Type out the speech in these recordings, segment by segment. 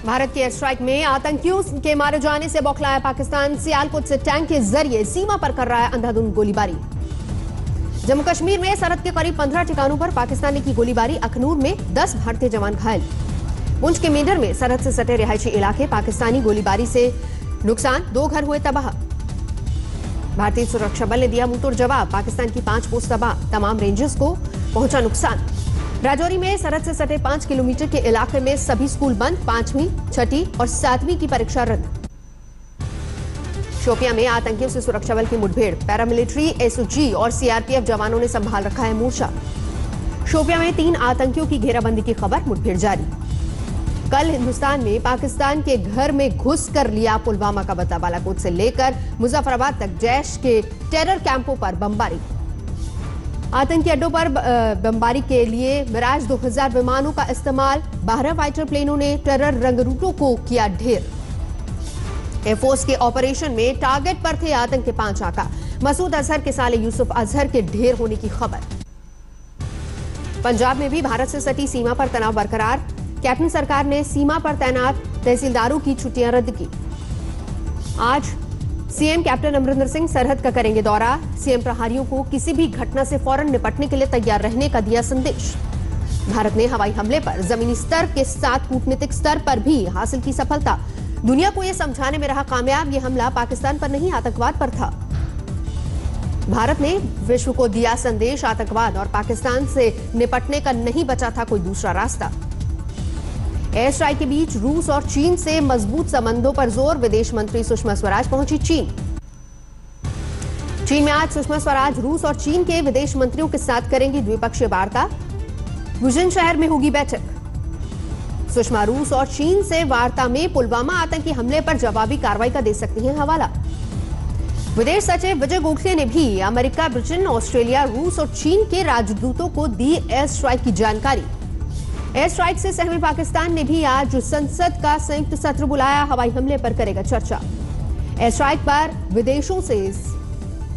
भारत के air strike में आतंकियों के मारे जाने से बौखलाया पाकिस्तान। सियालकोट से टैंक के जरिए सीमा पर कर रहा है अंधाधुंध गोलीबारी। जम्मू कश्मीर में सरहद के करीब 15 ठिकानों पर पाकिस्तान ने की गोलीबारी। अखनूर में 10 भारतीय जवान घायल। पुंछ के मेंढर में सरहद से सटे रिहायशी इलाके। पाकिस्तानी गोलीबारी से नुकसान, 2 घर हुए तबाह। भारतीय सुरक्षा बल ने दिया मुंहतोड़ जवाब। पाकिस्तान की 5 पोस्ट तबाह, तमाम रेंजर्स को पहुंचा नुकसान। राजौरी में सरहद से सटे 5 किलोमीटर के इलाके में सभी स्कूल बंद। 5वीं, 6ठी और 7वीं की परीक्षा रद्द। शोपियां में आतंकियों से सुरक्षा बल की मुठभेड़। पैरामिलिट्री, एसओजी और सीआरपीएफ जवानों ने संभाल रखा है मोर्चा। शोपियां में 3 आतंकियों की घेराबंदी की खबर, मुठभेड़ जारी। कल हिंदुस्तान में पाकिस्तान के घर में घुस कर लिया पुलवामा का बदला। बालाकोट से लेकर मुजफ्फराबाद तक जैश के टेरर कैंपों पर बमबारी। आतंकी अड्डों पर बमबारी के लिए मिराज 2000 विमानों का इस्तेमाल। 12 फाइटर प्लेनों ने टेरर रंगरूटों को किया ढेर। एयरफोर्स के ऑपरेशन में टारगेट पर थे आतंक के 5 आका। मसूद अजहर के साले यूसुफ अजहर के ढेर होने की खबर। पंजाब में भी भारत से सटी सीमा पर तनाव बरकरार। कैप्टन सरकार ने सीमा पर तैनात तहसीलदारों की छुट्टियां रद्द की। आज सीएम कैप्टन अमरिंदर सिंह सरहद का करेंगे दौरा। सीएम प्रहारियों को किसी भी घटना से फौरन निपटने के लिए तैयार रहने का दिया संदेश। भारत ने हवाई हमले पर जमीनी स्तर के साथ कूटनीतिक स्तर पर भी हासिल की सफलता। दुनिया को यह समझाने में रहा कामयाब, यह हमला पाकिस्तान पर नहीं आतंकवाद पर था। भारत ने विश्व को दिया संदेश, आतंकवाद और पाकिस्तान से निपटने का नहीं बचा था कोई दूसरा रास्ता। एयर स्ट्राइक के बीच रूस और चीन से मजबूत संबंधों पर जोर। विदेश मंत्री सुषमा स्वराज पहुंची चीन। चीन में आज सुषमा स्वराज रूस और चीन के विदेश मंत्रियों के साथ करेंगी द्विपक्षीय वार्ता। वुजेन शहर में होगी बैठक। सुषमा रूस और चीन से वार्ता में पुलवामा आतंकी हमले पर जवाबी कार्रवाई का दे सकती हैं हवाला। विदेश सचिव विजय गोखले ने भी अमेरिका, ब्रिटेन, ऑस्ट्रेलिया, रूस और चीन के राजदूतों को दी एयर स्ट्राइक की जानकारी। एयर स्ट्राइक से सहमे पाकिस्तान ने भी आज संसद का संयुक्त सत्र बुलाया। हवाई हमले पर करेगा चर्चा। एयर स्ट्राइक पर विदेशों से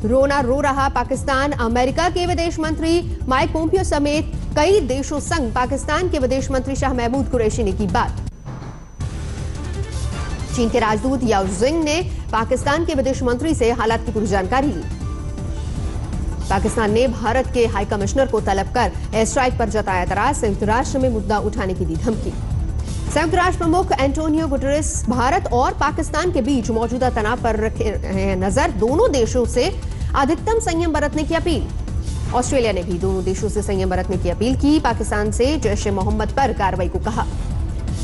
रोना रो रहा पाकिस्तान। अमेरिका के विदेश मंत्री माइक पोम्पियो समेत कई देशों संग पाकिस्तान के विदेश मंत्री शाह महमूद कुरैशी ने की बात। चीन के राजदूत याओ जिंग ने पाकिस्तान के विदेश मंत्री से हालात की पूरी जानकारी ली। पाकिस्तान ने भारत के हाई कमिश्नर को तलब कर एयर स्ट्राइक पर जताया एतराज। संयुक्त राष्ट्र में मुद्दा उठाने की दी धमकी। संयुक्त राष्ट्र प्रमुख एंटोनियो गुटेरेस भारत और पाकिस्तान के बीच मौजूदा तनाव पर रखे हैं नजर। दोनों देशों से अधिकतम संयम बरतने की अपील। ऑस्ट्रेलिया ने भी दोनों देशों से संयम बरतने की अपील की। पाकिस्तान से जैश ए मोहम्मद पर कार्रवाई को कहा।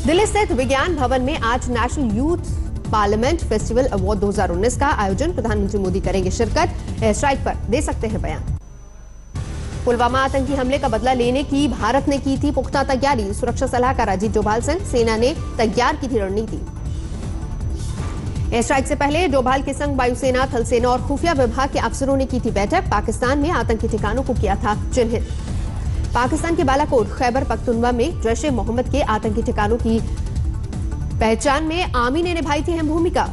दिल्ली स्थित विज्ञान भवन में आज national youth parliament festival award 2019 का आयोजन। प्रधानमंत्री मोदी करेंगे शिरकत। एयर स्ट्राइक पर दे सकते हैं बयान। पुलवामा आतंकी हमले का बदला लेने की भारत ने की थी पुख्ता तैयारी। सुरक्षा सलाहकार अजीत डोभाल संग सेना ने तैयार की थी रणनीति। एयर स्ट्राइक से पहले डोभाल के संग वायुसेना, थल सेना और खुफिया विभाग के अफसरों ने की थी बैठक। पाकिस्तान में आतंकी ठिकानों को किया था चिन्हित। पाकिस्तान के बालाकोट, खैबर पख्तूनख्वा में जैश ए मोहम्मद के आतंकी ठिकानों की पहचान में आर्मी ने निभाई थी अहम भूमिका।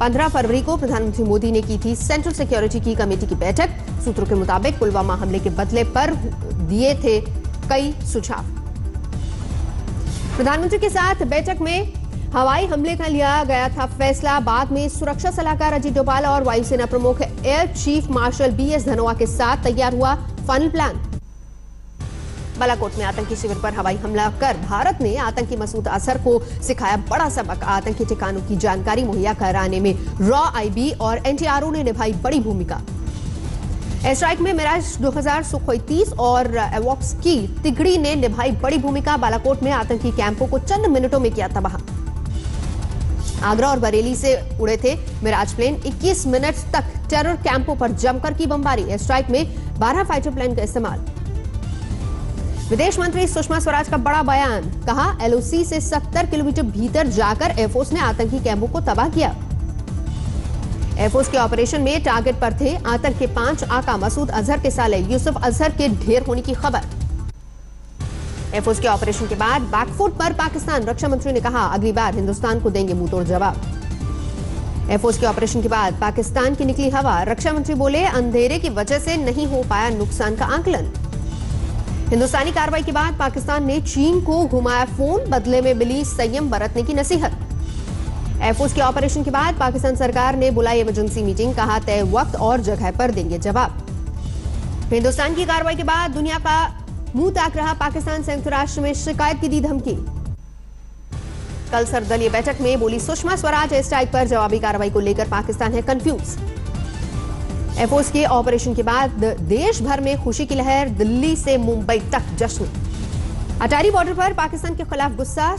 15 फरवरी को प्रधानमंत्री मोदी ने की थी सेंट्रल सिक्योरिटी की कमेटी की बैठक। सूत्रों के मुताबिक पुलवामा हमले के बदले पर दिए थे कई सुझाव। प्रधानमंत्री के साथ बैठक में हवाई हमले का लिया गया था फैसला। बाद में सुरक्षा सलाहकार अजीत डोभाल और वायुसेना प्रमुख air chief marshal BS Dhanoa के साथ तैयार हुआ फाइनल प्लान। बालाकोट में आतंकी शिविर पर हवाई हमला कर भारत ने आतंकी मसूद अजहर को सिखाया बड़ा सबक। आतंकी ठिकानों की जानकारी मुहैया कराने में रॉ आईबी और एनटीआरओ ने निभाई बड़ी भूमिका। एयर स्ट्राइक में मिराज 2000, सुखोई 30 और एवॉक्स की तिगड़ी ने निभाई बड़ी भूमिका। बालाकोट में आतंकी कैंपों को चंद मिनटों में किया तबाह। आगरा और बरेली से उड़े थे मिराज प्लेन। 21 मिनट तक टेरर कैंपों पर जमकर की बमबारी। एयर स्ट्राइक में 12 फाइटर प्लेन का इस्तेमाल। विदेश मंत्री सुषमा स्वराज का बड़ा बयान। कहा, एलओसी से 70 किलोमीटर भीतर जाकर एयरफोर्स ने आतंकी कैंपों को तबाह किया। एयरफोर्स के ऑपरेशन में टारगेट पर थे आतंक के 5 आका। मसूद अजहर के साले यूसुफ अजहर के ढेर होने की खबर। एयरफोर्स के ऑपरेशन के बाद बैकफुट पर पाकिस्तान। रक्षा मंत्री ने कहा, अगली बार हिंदुस्तान को देंगे मुंहतोड़ जवाब। एयरफोर्स के ऑपरेशन के बाद पाकिस्तान की निकली हवा। रक्षा मंत्री बोले, अंधेरे की वजह से नहीं हो पाया नुकसान का आंकलन। हिंदुस्तानी कार्रवाई के बाद पाकिस्तान ने चीन को घुमाया फोन, बदले में मिली संयम बरतने की नसीहत। एयरफोर्स के ऑपरेशन के बाद पाकिस्तान सरकार ने बुलाई इमरजेंसी मीटिंग, कहा तय वक्त और जगह पर देंगे जवाब। हिंदुस्तान की कार्रवाई के बाद दुनिया का मुंह ताक रहा पाकिस्तान, संयुक्त राष्ट्र में शिकायत की दी धमकी। कल सर्वदलीय बैठक में बोली सुषमा स्वराज, एयर स्ट्राइक पर जवाबी कार्रवाई को लेकर पाकिस्तान है कंफ्यूज। एयरफोर्स के ऑपरेशन के बाद देश भर में खुशी की लहर, दिल्ली से मुंबई तक जश्न। अटारी बॉर्डर पर पाकिस्तान के खिलाफ गुस्सा,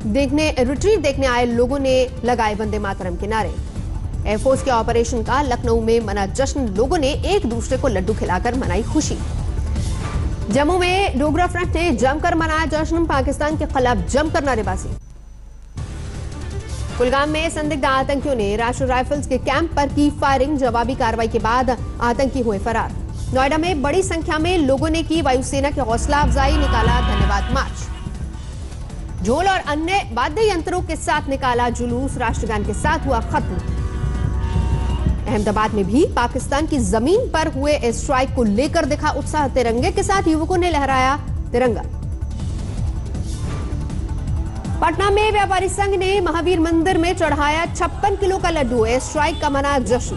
रिट्रीट देखने आए लोगों ने लगाए वंदे मातरम के नारे। एयरफोर्स के ऑपरेशन का लखनऊ में मना जश्न, लोगों ने एक दूसरे को लड्डू खिलाकर मनाई खुशी। जम्मू में डोगरा फ्रंट ने जमकर मनाया जश्न, पाकिस्तान के खिलाफ जमकर नारेबाजी। कुलगाम में संदिग्ध आतंकियों ने राष्ट्रीय राइफल्स के कैंप पर की फायरिंग, जवाबी कार्रवाई के बाद आतंकी हुए फरार। नोएडा में बड़ी संख्या में लोगों ने की वायुसेना की हौसला अफजाई, निकाला धन्यवाद मार्च। ढोल और अन्य वाद्य यंत्रों के साथ निकाला जुलूस, राष्ट्रगान के साथ हुआ खत्म। अहमदाबाद में भी पाकिस्तान की जमीन पर हुए एयर स्ट्राइक को लेकर दिखा उत्साह, तिरंगे के साथ युवकों ने लहराया तिरंगा। पटना में व्यापारी संघ ने महावीर मंदिर में चढ़ाया 56 किलो का लड्डू, एयर स्ट्राइक का मनाया जश्न।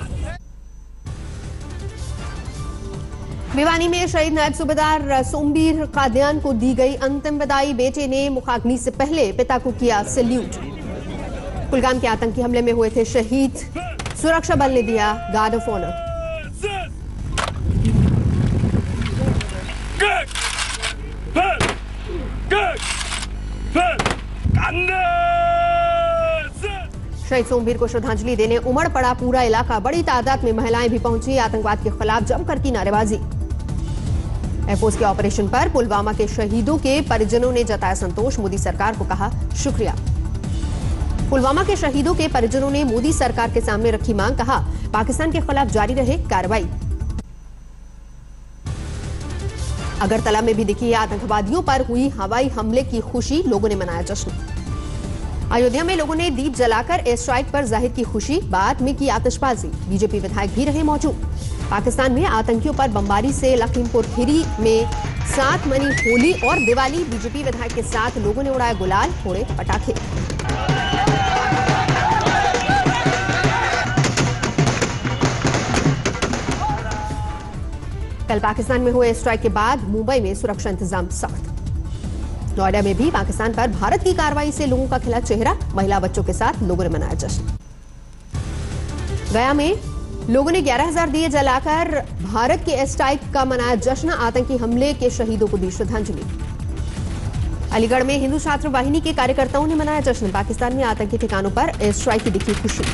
भिवानी में शहीद नायब सूबेदार सोमबीर कादियान को दी गई अंतिम विदाई, बेटे ने मुखाग्नि से पहले पिता को किया सैल्यूट। कुलगाम के आतंकी हमले में हुए थे शहीद, सुरक्षा बल ने दिया गार्ड ऑफ ऑनर। शहीद सोमबीर को श्रद्धांजलि देने उमड़ पड़ा पूरा इलाका, बड़ी तादाद में महिलाएं भी पहुंची, आतंकवाद के खिलाफ जमकर की नारेबाजी। एयरफोर्स के ऑपरेशन पर पुलवामा के शहीदों के परिजनों ने जताया संतोष, मोदी सरकार को कहा शुक्रिया। पुलवामा के शहीदों के परिजनों ने मोदी सरकार के सामने रखी मांग, कहा पाकिस्तान के खिलाफ जारी रहे कार्रवाई। अगरतला में भी दिखी आतंकवादियों पर हुई हवाई हमले की खुशी, लोगों ने मनाया जश्न। अयोध्या में लोगों ने दीप जलाकर एयर स्ट्राइक पर जाहिर की खुशी, बाद में की आतिशबाजी, बीजेपी विधायक भी रहे मौजूद। पाकिस्तान में आतंकियों पर बमबारी से लखीमपुर खीरी में 7 मनी होली और दिवाली, बीजेपी विधायक के साथ लोगों ने उड़ाया गुलाल, फोड़े पटाखे। कल पाकिस्तान में हुए स्ट्राइक के बाद मुंबई में सुरक्षा इंतजाम सख्त। नोएडा में भी पाकिस्तान पर भारत की कार्रवाई से लोगों का खिला चेहरा, महिला बच्चों के साथ लोगों ने मनाया जश्न। गया में लोगों ने 11,000 दिए जलाकर भारत के एयर स्ट्राइक का मनाया जश्न, आतंकी हमले के शहीदों को दी श्रद्धांजलि। अलीगढ़ में हिंदू छात्र वाहिनी के कार्यकर्ताओं ने मनाया जश्न, पाकिस्तान में आतंकी ठिकानों पर एयर स्ट्राइक की दिखी खुशी।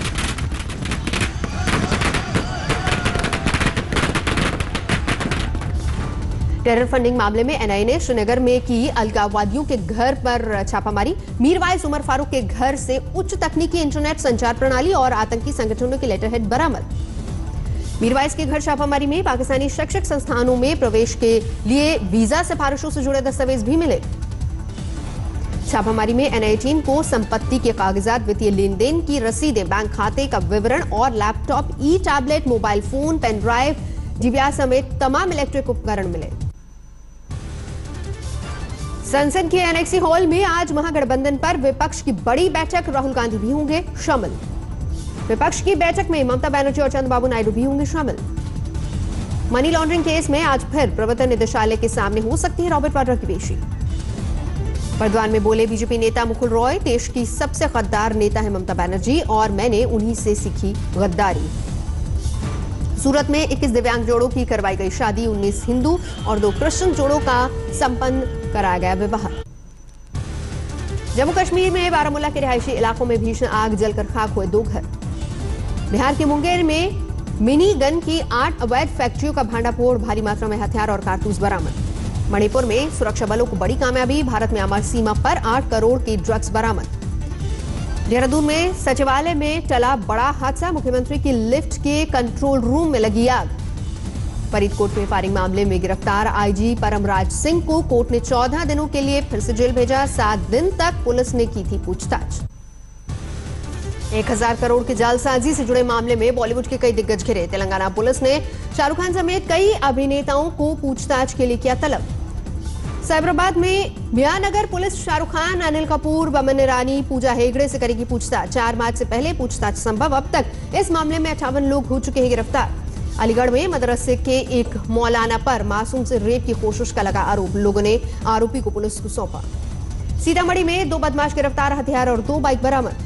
टेरर फंडिंग मामले में एनआईए ने श्रीनगर में की अलगाववादियों के घर पर छापामारी, मीरवाइज उमर फारूक के घर से उच्च तकनीकी इंटरनेट संचार प्रणाली और आतंकी संगठनों के लेटरहेड बरामद। मीरवाइज के घर छापामारी में पाकिस्तानी शैक्षिक संस्थानों में प्रवेश के लिए वीजा सिफारिशों से जुड़े दस्तावेज भी मिले। छापामारी में एनआईए टीम को संपत्ति के कागजात, वित्तीय लेन देन की रसीदें, बैंक खाते का विवरण और लैपटॉप, ई tablet, mobile phone, pen drive, DVR समेत तमाम इलेक्ट्रिक उपकरण मिले। संसद के एनेक्सी हॉल में आज महागठबंधन पर विपक्ष की बड़ी बैठक, राहुल गांधी भी होंगे शामिल। विपक्ष की बैठक में ममता बनर्जी और चंद्रबाबू नायडू भी होंगे शामिल। मनी लॉन्ड्रिंग केस में आज फिर प्रवर्तन निदेशालय के सामने हो सकती है रॉबर्ट वाड्रा की पेशी। बर्दवान में बोले बीजेपी नेता मुकुल रॉय, देश की सबसे गद्दार नेता है ममता बनर्जी और मैंने उन्हीं से सीखी गद्दारी। सूरत में 21 दिव्यांग जोड़ों की करवाई गई शादी, 19 हिंदू और 2 क्रिश्चियन जोड़ों का संपन्न कराया गया विवाह। जम्मू कश्मीर में बारामूला के रिहायशी इलाकों में भीषण आग जलकर खाक हुए 2 घर। बिहार के मुंगेर में मिनी गन की 8 अवैध फैक्ट्रियों का भांडाफोड़, भारी मात्रा में हथियार और कारतूस बरामद। मणिपुर में सुरक्षा बलों को बड़ी कामयाबी, भारत में अमर सीमा पर 8 करोड़ की ड्रग्स बरामद। देहरादून में सचिवालय में टला बड़ा हादसा, मुख्यमंत्री की लिफ्ट के कंट्रोल रूम में लगी आग। फरीदकोट में फायरिंग मामले में गिरफ्तार आईजी परमराज सिंह को कोर्ट ने 14 दिनों के लिए फिर से जेल भेजा, 7 दिन तक पुलिस ने की थी पूछताछ। 1000 करोड़ की जालसाजी से जुड़े मामले में बॉलीवुड के कई दिग्गज घिरे। तेलंगाना पुलिस ने शाहरुख खान समेत कई अभिनेताओं को पूछताछ के लिए किया तलब। साइबराबाद में म्यानगर पुलिस शाहरुख खान, अनिल कपूर, बमन ईरानी, पूजा हेगड़े से करेगी पूछताछ। 4 मार्च से पहले पूछताछ संभव। अब तक इस मामले में 58 लोग हो चुके हैं गिरफ्तार। अलीगढ़ में मदरसे के एक मौलाना पर मासूम से रेप की कोशिश का लगा आरोप। लोगों ने आरोपी को पुलिस को सौंपा। सीतामढ़ी में 2 बदमाश गिरफ्तार, हथियार और 2 बाइक बरामद।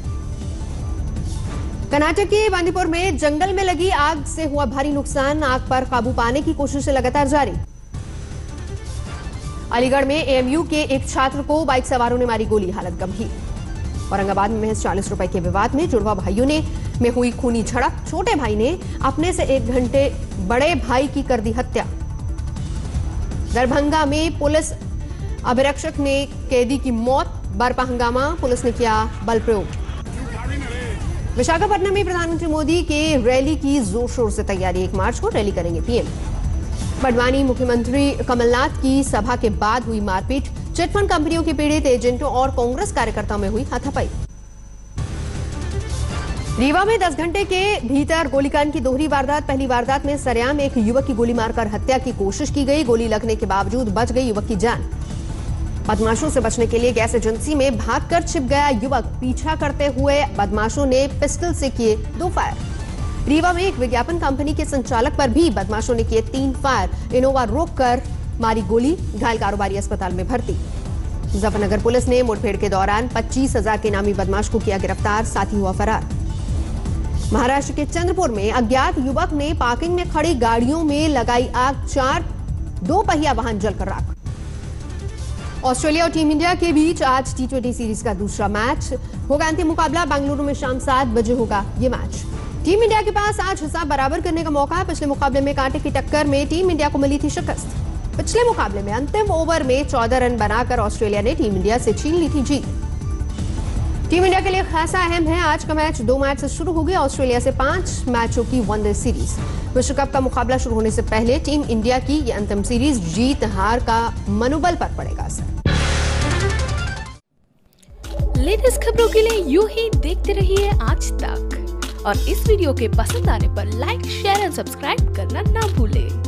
कर्नाटक के बांदीपुर में जंगल में लगी आग से हुआ भारी नुकसान। आग पर काबू पाने की कोशिश लगातार जारी। अलीगढ़ में एएमयू के एक छात्र को बाइक सवारों ने मारी गोली, हालत गंभीर। औरंगाबाद में महज 40 रुपए के विवाद में जुड़वा भाइयों में हुई खूनी झड़प। छोटे भाई ने अपने से 1 घंटे बड़े भाई की कर दी हत्या। दरभंगा में पुलिस अभिरक्षक ने कैदी की मौत, बरपा हंगामा, पुलिस ने किया बल प्रयोग। विशाखापट्टनम में प्रधानमंत्री मोदी के रैली की जोर शोर से तैयारी। 1 मार्च को रैली करेंगे पीएम। बड़वानी मुख्यमंत्री कमलनाथ की सभा के बाद हुई मारपीट। चिटफंड कंपनियों के पीड़ित एजेंटों और कांग्रेस कार्यकर्ताओं में हुई हाथापाई। रीवा में 10 घंटे के भीतर गोलीकांड की दोहरी वारदात। पहली वारदात में सरेआम एक युवक की गोली मारकर हत्या की कोशिश की गई। गोली लगने के बावजूद बच गई युवक की जान। बदमाशों से बचने के लिए गैस एजेंसी में भागकर छिप गया युवक। पीछा करते हुए बदमाशों ने पिस्टल से किए 2 फायर। रीवा में एक विज्ञापन कंपनी के संचालक पर भी बदमाशों ने किए 3 फायर। इनोवा रोककर मारी गोली, घायल कारोबारी अस्पताल में भर्ती। मुजफ्फरनगर पुलिस ने मुठभेड़ के दौरान 25,000 के इनामी बदमाश को किया गिरफ्तार, साथ ही हुआ फरार। महाराष्ट्र के चंद्रपुर में अज्ञात युवक ने पार्किंग में खड़ी गाड़ियों में लगाई आग। 4 2 पहिया वाहन जलकर राख। ऑस्ट्रेलिया और टीम इंडिया के बीच आज T20 सीरीज का दूसरा मैच होगा। अंतिम मुकाबला बेंगलुरु में शाम 7 बजे होगा ये मैच। टीम इंडिया के पास आज हिसाब बराबर करने का मौका है। पिछले मुकाबले में कांटे की टक्कर में टीम इंडिया को मिली थी शिकस्त। पिछले मुकाबले में अंतिम ओवर में 14 रन बनाकर ऑस्ट्रेलिया ने टीम इंडिया से छीन ली थी जीत। टीम इंडिया के लिए खासा अहम है। आज का मैच 2 मैच से शुरू होगी। ऑस्ट्रेलिया से 5 मैचों की वनडे सीरीज। विश्व कप का मुकाबला शुरू होने से पहले टीम इंडिया की यह अंतिम सीरीज जीत हार का मनोबल पर पड़ेगा असर। लेटेस्ट खबरों के लिए यूं ही देखते रहिए आज तक और इस वीडियो के पसंद आने पर लाइक, शेयर और सब्सक्राइब करना ना भूलें।